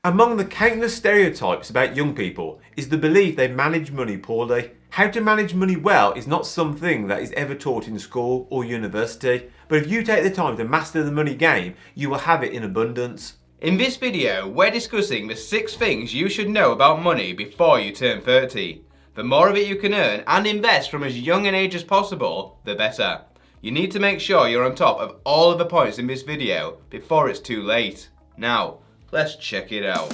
Among the countless stereotypes about young people is the belief they manage money poorly. How to manage money well is not something that is ever taught in school or university, but if you take the time to master the money game, you will have it in abundance. In this video, we're discussing the 6 things you should know about money before you turn 30. The more of it you can earn and invest from as young an age as possible, the better. You need to make sure you're on top of all of the points in this video before it's too late. Now, let's check it out.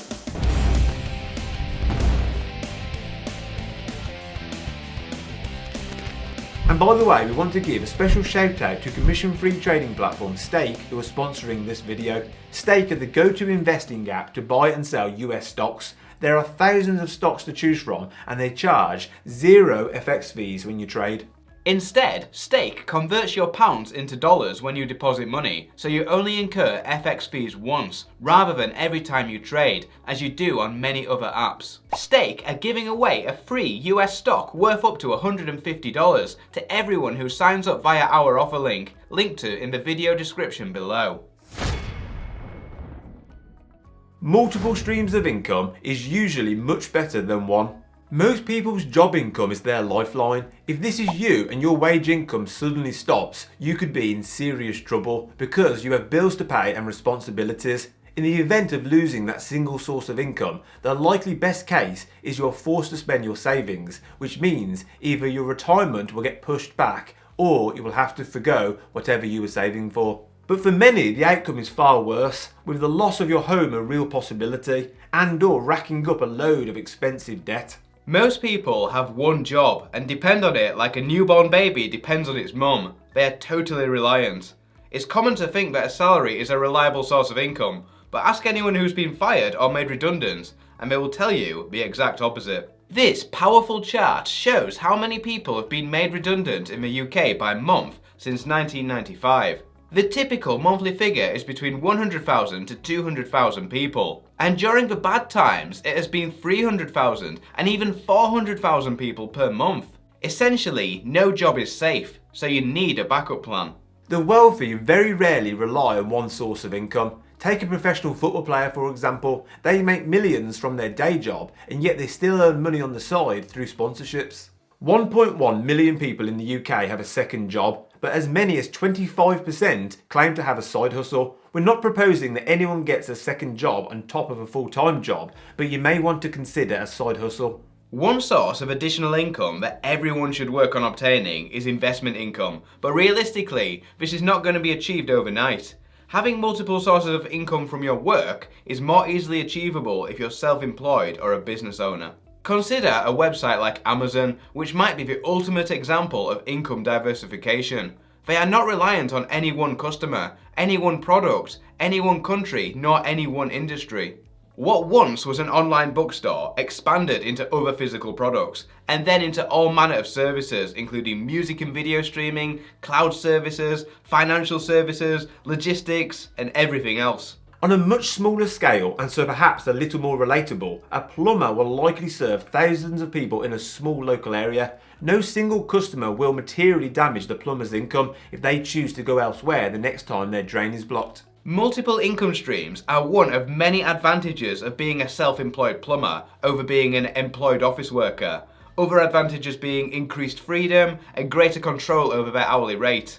And by the way, we want to give a special shout out to commission-free trading platform Stake, who are sponsoring this video. Stake are the go-to investing app to buy and sell US stocks. There are thousands of stocks to choose from and they charge 0 FX fees when you trade. Instead, Stake converts your pounds into dollars when you deposit money, so you only incur FX fees once, rather than every time you trade, as you do on many other apps. Stake are giving away a free US stock worth up to $150 to everyone who signs up via our offer link, linked to in the video description below. Multiple streams of income is usually much better than one. Most people's job income is their lifeline. If this is you and your wage income suddenly stops, you could be in serious trouble because you have bills to pay and responsibilities. In the event of losing that single source of income, the likely best case is you're forced to spend your savings, which means either your retirement will get pushed back or you will have to forgo whatever you were saving for. But for many, the outcome is far worse, with the loss of your home a real possibility and/or racking up a load of expensive debt. Most people have one job and depend on it like a newborn baby depends on its mum. They are totally reliant. It's common to think that a salary is a reliable source of income, but ask anyone who's been fired or made redundant and they will tell you the exact opposite. This powerful chart shows how many people have been made redundant in the UK by month since 1995. The typical monthly figure is between 100,000 to 200,000 people. And during the bad times, it has been 300,000 and even 400,000 people per month. Essentially, no job is safe, so you need a backup plan. The wealthy very rarely rely on one source of income. Take a professional football player for example. They make millions from their day job and yet they still earn money on the side through sponsorships. 1.1 million people in the UK have a second job, but as many as 25% claim to have a side hustle. We're not proposing that anyone gets a second job on top of a full-time job, but you may want to consider a side hustle. One source of additional income that everyone should work on obtaining is investment income, but realistically, this is not going to be achieved overnight. Having multiple sources of income from your work is more easily achievable if you're self-employed or a business owner. Consider a website like Amazon, which might be the ultimate example of income diversification. They are not reliant on any one customer, any one product, any one country, nor any one industry. What once was an online bookstore expanded into other physical products, and then into all manner of services, including music and video streaming, cloud services, financial services, logistics, and everything else. On a much smaller scale, and so perhaps a little more relatable, a plumber will likely serve thousands of people in a small local area. No single customer will materially damage the plumber's income if they choose to go elsewhere the next time their drain is blocked. Multiple income streams are one of many advantages of being a self-employed plumber over being an employed office worker. Other advantages being increased freedom and greater control over their hourly rate.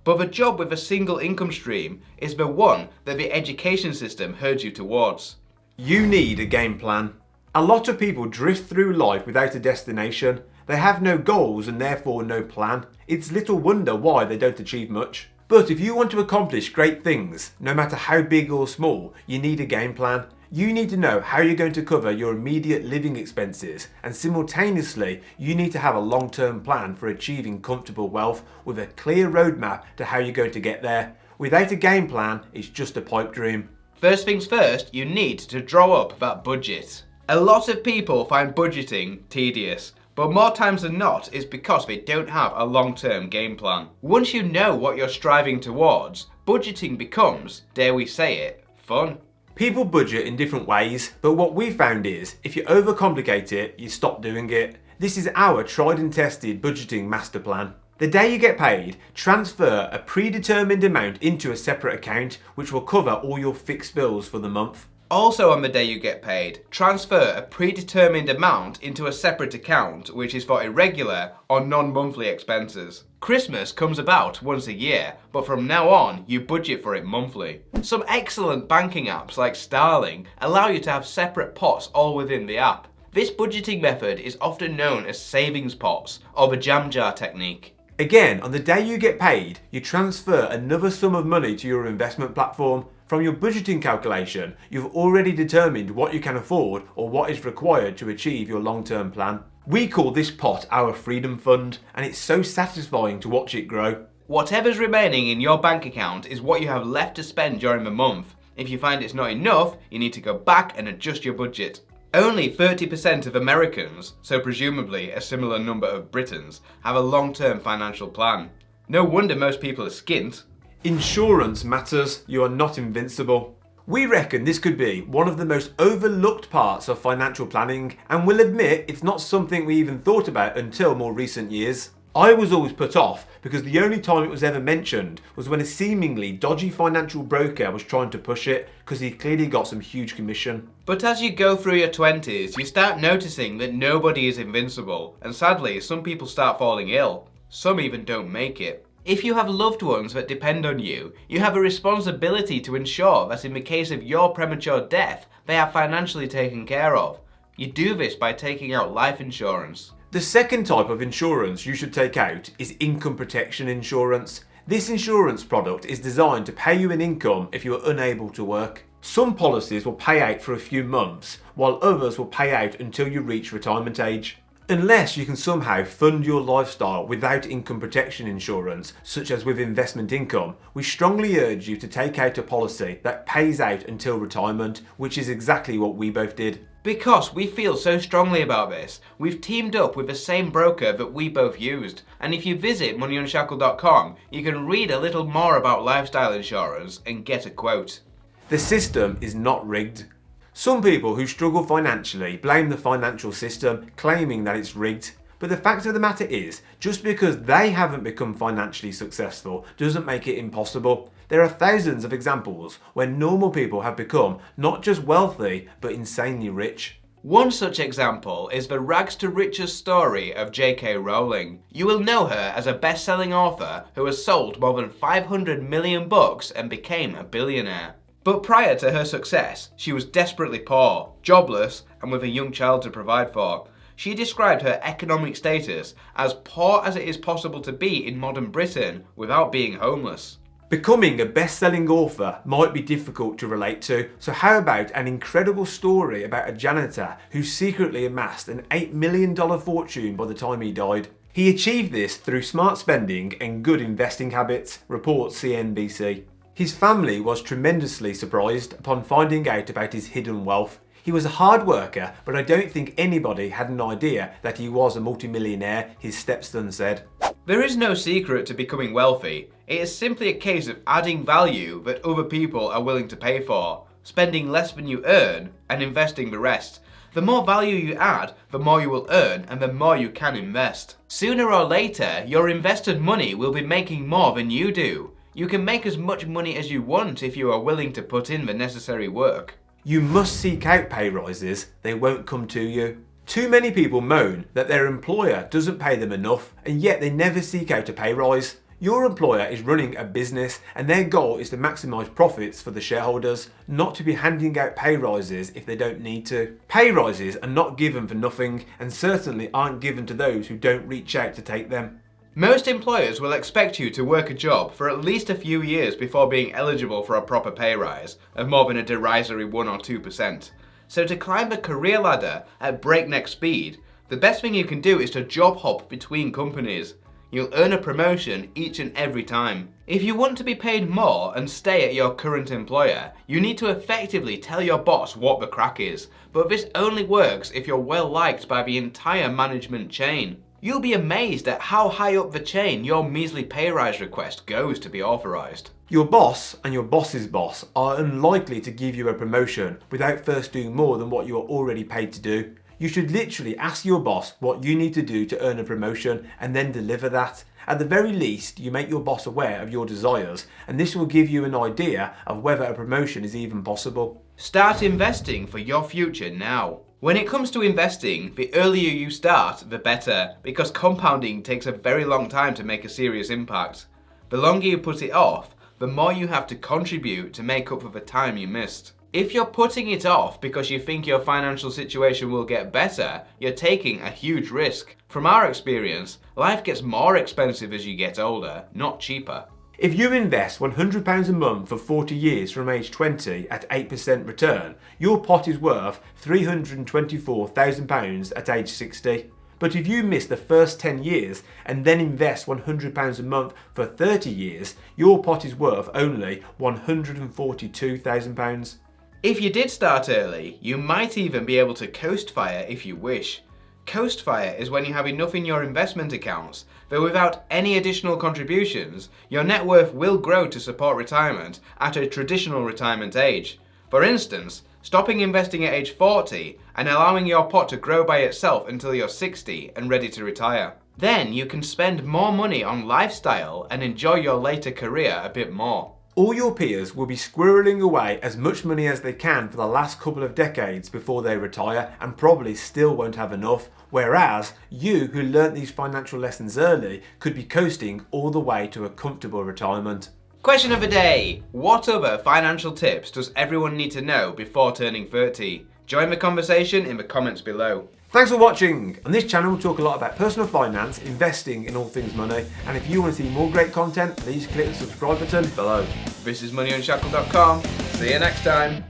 But the job with a single income stream is the one that the education system herds you towards. You need a game plan. A lot of people drift through life without a destination. They have no goals and therefore no plan. It's little wonder why they don't achieve much. But if you want to accomplish great things, no matter how big or small, you need a game plan. You need to know how you're going to cover your immediate living expenses, and simultaneously you need to have a long-term plan for achieving comfortable wealth with a clear roadmap to how you're going to get there. Without a game plan, it's just a pipe dream. First things first, you need to draw up that budget. A lot of people find budgeting tedious, but more times than not it's because they don't have a long-term game plan. Once you know what you're striving towards, budgeting becomes, dare we say it, fun. People budget in different ways, but what we found is, if you overcomplicate it, you stop doing it. This is our tried and tested budgeting master plan. The day you get paid, transfer a predetermined amount into a separate account, which will cover all your fixed bills for the month. Also on the day you get paid, transfer a predetermined amount into a separate account which is for irregular or non-monthly expenses. Christmas comes about once a year, but from now on you budget for it monthly. Some excellent banking apps like Starling allow you to have separate pots all within the app. This budgeting method is often known as savings pots or the jam jar technique. Again, on the day you get paid, you transfer another sum of money to your investment platform. From your budgeting calculation, you've already determined what you can afford or what is required to achieve your long-term plan. We call this pot our Freedom Fund, and it's so satisfying to watch it grow. Whatever's remaining in your bank account is what you have left to spend during the month. If you find it's not enough, you need to go back and adjust your budget. Only 30% of Americans, so presumably a similar number of Britons, have a long-term financial plan. No wonder most people are skint. Insurance matters, you are not invincible. We reckon this could be one of the most overlooked parts of financial planning, and we'll admit it's not something we even thought about until more recent years. I was always put off because the only time it was ever mentioned was when a seemingly dodgy financial broker was trying to push it because he clearly got some huge commission. But as you go through your 20s, you start noticing that nobody is invincible, and sadly some people start falling ill. Some even don't make it. If you have loved ones that depend on you, you have a responsibility to ensure that in the case of your premature death, they are financially taken care of. You do this by taking out life insurance. The second type of insurance you should take out is income protection insurance. This insurance product is designed to pay you an income if you are unable to work. Some policies will pay out for a few months, while others will pay out until you reach retirement age. Unless you can somehow fund your lifestyle without income protection insurance, such as with investment income, we strongly urge you to take out a policy that pays out until retirement, which is exactly what we both did. Because we feel so strongly about this, we've teamed up with the same broker that we both used. And if you visit moneyunshackled.com, you can read a little more about lifestyle insurance and get a quote. The system is not rigged. Some people who struggle financially blame the financial system, claiming that it's rigged. But the fact of the matter is, just because they haven't become financially successful doesn't make it impossible. There are thousands of examples where normal people have become not just wealthy, but insanely rich. One such example is the rags to riches story of J.K. Rowling. You will know her as a best-selling author who has sold more than 500 million books and became a billionaire. But prior to her success, she was desperately poor, jobless, and with a young child to provide for. She described her economic status as poor as it is possible to be in modern Britain without being homeless. Becoming a best-selling author might be difficult to relate to, so how about an incredible story about a janitor who secretly amassed an $8 million fortune by the time he died? He achieved this through smart spending and good investing habits, reports CNBC. His family was tremendously surprised upon finding out about his hidden wealth. He was a hard worker, but I don't think anybody had an idea that he was a multimillionaire, his stepson said. There is no secret to becoming wealthy. It is simply a case of adding value that other people are willing to pay for, spending less than you earn, and investing the rest. The more value you add, the more you will earn and the more you can invest. Sooner or later, your invested money will be making more than you do. You can make as much money as you want if you are willing to put in the necessary work. You must seek out pay rises, they won't come to you. Too many people moan that their employer doesn't pay them enough, and yet they never seek out a pay rise. Your employer is running a business and their goal is to maximise profits for the shareholders, not to be handing out pay rises if they don't need to. Pay rises are not given for nothing and certainly aren't given to those who don't reach out to take them. Most employers will expect you to work a job for at least a few years before being eligible for a proper pay rise of more than a derisory 1 or 2%. So to climb the career ladder at breakneck speed, the best thing you can do is to job hop between companies. You'll earn a promotion each and every time. If you want to be paid more and stay at your current employer, you need to effectively tell your boss what the crack is. But this only works if you're well liked by the entire management chain. You'll be amazed at how high up the chain your measly pay rise request goes to be authorised. Your boss and your boss's boss are unlikely to give you a promotion without first doing more than what you are already paid to do. You should literally ask your boss what you need to do to earn a promotion and then deliver that. At the very least, you make your boss aware of your desires, and this will give you an idea of whether a promotion is even possible. Start investing for your future now. When it comes to investing, the earlier you start, the better, because compounding takes a very long time to make a serious impact. The longer you put it off, the more you have to contribute to make up for the time you missed. If you're putting it off because you think your financial situation will get better, you're taking a huge risk. From our experience, life gets more expensive as you get older, not cheaper. If you invest £100 a month for 40 years from age 20 at 8% return, your pot is worth £324,000 at age 60. But if you miss the first 10 years and then invest £100 a month for 30 years, your pot is worth only £142,000. If you did start early, you might even be able to coast fire if you wish. Coast fire is when you have enough in your investment accounts that without any additional contributions, your net worth will grow to support retirement at a traditional retirement age. For instance, stopping investing at age 40 and allowing your pot to grow by itself until you're 60 and ready to retire. Then you can spend more money on lifestyle and enjoy your later career a bit more. All your peers will be squirreling away as much money as they can for the last couple of decades before they retire and probably still won't have enough, whereas you who learnt these financial lessons early could be coasting all the way to a comfortable retirement. Question of the day: what other financial tips does everyone need to know before turning 30? Join the conversation in the comments below. Thanks for watching. On this channel we'll talk a lot about personal finance, investing in all things money, and if you want to see more great content, please click the subscribe button below. This is MoneyUnshackled.com. See you next time.